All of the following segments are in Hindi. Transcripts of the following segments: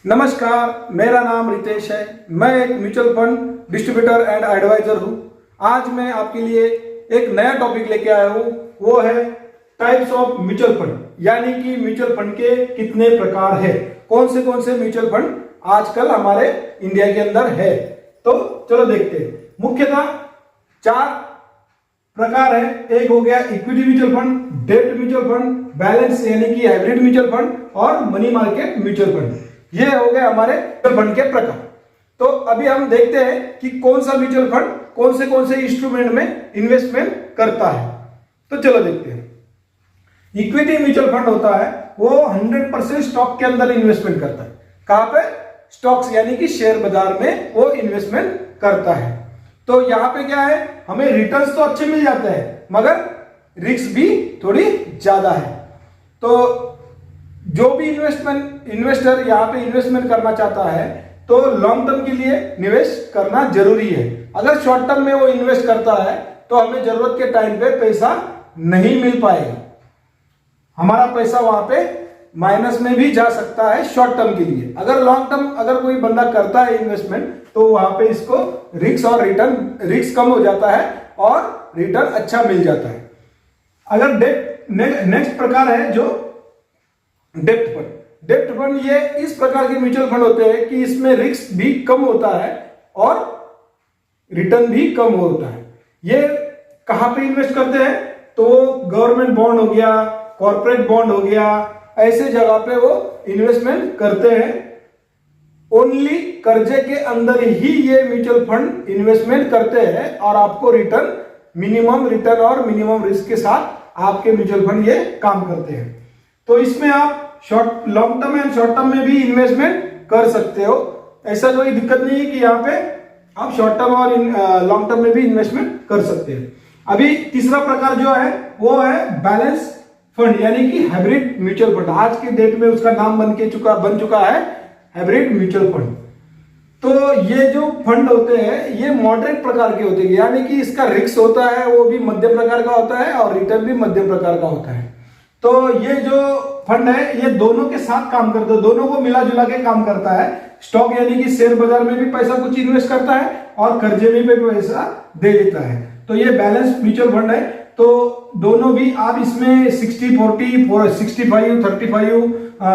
नमस्कार, मेरा नाम रितेश है। मैं एक mutual fund distributor and advisor हूँ। आज मैं आपके लिए एक नया टॉपिक लेके आया हूँ, वो है टाइप्स ऑफ म्यूचुअल फंड, यानी कि म्यूचुअल फंड के कितने प्रकार है, कौन से म्यूचुअल फंड आजकल हमारे इंडिया के अंदर है। तो चलो देखते हैं। मुख्यतः 4 प्रकार है। एक हो गया इक्विटी म्यूचुअल फंड, डेब्ट म्यूचुअल फंड, बैलेंस यानी कि हाइब्रिड म्यूचुअल फंड और मनी मार्केट म्यूचुअल फंड। ये हो गए हमारे म्यूचुअल फंड के प्रकार। तो अभी हम देखते हैं कि कौन सा म्यूचुअल फंड कौन से इंस्ट्रूमेंट में इन्वेस्टमेंट करता है। तो चलो देखते हैं। इक्विटी म्यूचुअल फंड होता है वो 100% स्टॉक के अंदर इन्वेस्टमेंट करता है। कहां पे? स्टॉक्स यानी कि शेयर बाजार में वो इन्वेस्टमेंट करता है। तो यहां पे क्या है, हमें रिटर्न्स तो अच्छे मिल जाते हैं मगर रिस्क भी थोड़ी ज्यादा है। तो जो भी इन्वेस्टर यहाँ पे इन्वेस्टमेंट करना चाहता है तो लॉन्ग टर्म के लिए निवेश करना जरूरी है। अगर शॉर्ट टर्म में वो इन्वेस्ट करता है तो हमें जरूरत के टाइम पे पैसा नहीं मिल पाएगा, हमारा पैसा वहां पे माइनस में भी जा सकता है शॉर्ट टर्म के लिए। अगर लॉन्ग टर्म अगर कोई बंदा करता है इन्वेस्टमेंट तो वहां पे इसको रिस्क कम हो जाता है और रिटर्न अच्छा मिल जाता है। अगर नेक्स्ट प्रकार है जो डेब्ट फंड। डेब्ट फंड ये इस प्रकार के म्यूचुअल फंड होते हैं कि इसमें रिस्क भी कम होता है और रिटर्न भी कम होता है। ये कहां पे इन्वेस्ट करते हैं? तो गवर्नमेंट बॉन्ड हो गया, कॉर्पोरेट बॉन्ड हो गया, ऐसे जगह पे वो इन्वेस्टमेंट करते हैं। ओनली कर्जे के अंदर ही ये म्यूचुअल फंड इन्वेस्टमेंट करते हैं और आपको मिनिमम रिटर्न और मिनिमम रिस्क के साथ आपके म्यूचुअल फंड ये काम करते हैं। तो इसमें आप long term and short term में भी इन्वेस्टमेंट कर सकते हो। ऐसा कोई दिक्कत नहीं है कि यहाँ पे आप शॉर्ट टर्म और लॉन्ग टर्म में भी इन्वेस्टमेंट कर सकते हैं। अभी तीसरा प्रकार जो है वो है बैलेंस फंड, यानी कि हाइब्रिड म्यूचुअल फंड। आज के डेट में उसका नाम बन चुका है हाइब्रिड म्यूचुअल फंड। तो ये जो फंड होते हैं ये मॉडरेट प्रकार के होते हैं, यानी कि इसका रिस्क होता है वो भी मध्यम प्रकार का होता है और रिटर्न भी मध्यम प्रकार का होता है। तो ये जो फंड है ये दोनों के साथ काम करता है, दोनों को मिला जुला के काम करता है। स्टॉक यानी कि शेयर बाजार में भी पैसा कुछ इन्वेस्ट करता है और कर्जे में भी पैसा दे देता है। तो ये बैलेंस म्यूचुअल फंड है। तो दोनों भी आप इसमें 60-40, 65, 35,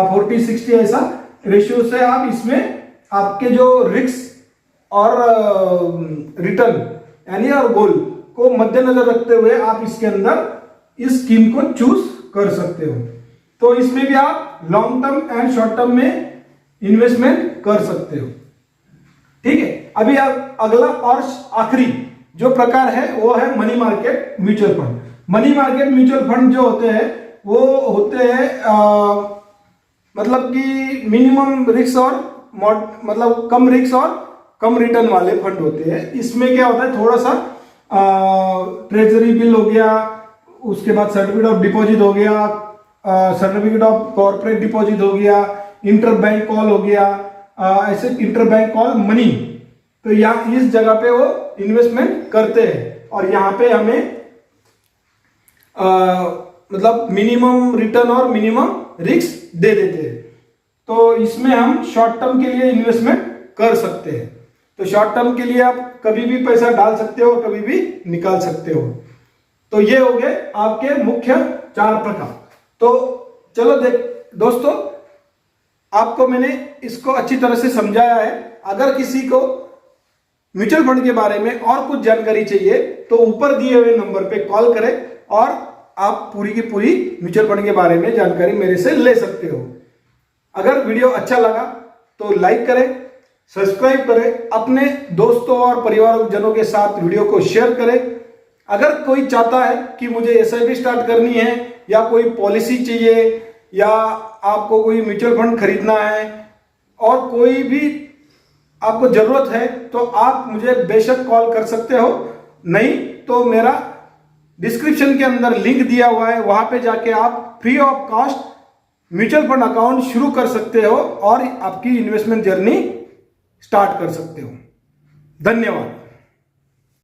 40, 60 ऐसा रेशियो से आप इसमें आपके जो रिस्क और रिटर्न यानी और गोल को मद्देनजर रखते हुए आप इसके अंदर इस स्कीम को चूज कर सकते हो। तो इसमें भी आप long term and short term में इन्वेस्टमेंट कर सकते हो। ठीक है। अभी आप अगला और आखिरी जो प्रकार है वो है money market mutual fund. Money market mutual fund जो होते हैं वो होते हैं मतलब कि मिनिमम रिस्क और मतलब कम रिस्क और कम रिटर्न वाले फंड होते हैं। इसमें क्या होता है, थोड़ा सा ट्रेजरी बिल हो गया, उसके बाद सर्टिफिकेट ऑफ डिपॉजिट हो गया, सर्टिफिकेट ऑफ कॉर्पोरेट डिपॉजिट हो गया, इंटर बैंक कॉल हो गया, ऐसे इंटर बैंक कॉल मनी। तो यहाँ इस जगह पे वो इन्वेस्टमेंट करते हैं और यहाँ पे हमें मतलब मिनिमम रिटर्न और मिनिमम रिस्क दे देते हैं। तो इसमें हम शॉर्ट टर्म के लिए इन्वेस्टमेंट कर सकते हैं। तो शॉर्ट टर्म के लिए आप कभी भी पैसा डाल सकते हो, कभी भी निकाल सकते हो। तो ये हो गए आपके मुख्य 4 प्रकार। तो चलो दोस्तों, आपको मैंने इसको अच्छी तरह से समझाया है। अगर किसी को म्यूचुअल फंड के बारे में और कुछ जानकारी चाहिए तो ऊपर दिए हुए नंबर पे कॉल करें और आप पूरी की पूरी म्यूचुअल फंड के बारे में जानकारी मेरे से ले सकते हो। अगर वीडियो अच्छा लगा तो लाइक करें, सब्सक्राइब करें, अपने दोस्तों और परिवारजनों के साथ वीडियो को शेयर करें। अगर कोई चाहता है कि मुझे एसआईपी स्टार्ट करनी है या कोई पॉलिसी चाहिए या आपको कोई म्यूचुअल फंड खरीदना है और कोई भी आपको जरूरत है तो आप मुझे बेशक कॉल कर सकते हो। नहीं तो मेरा डिस्क्रिप्शन के अंदर लिंक दिया हुआ है, वहां पे जाके आप free of cost mutual fund account शुरू कर सकते हो और आपकी इन्वेस्टमेंट जर्नी स्टार्ट कर सकते हो। धन्यवाद।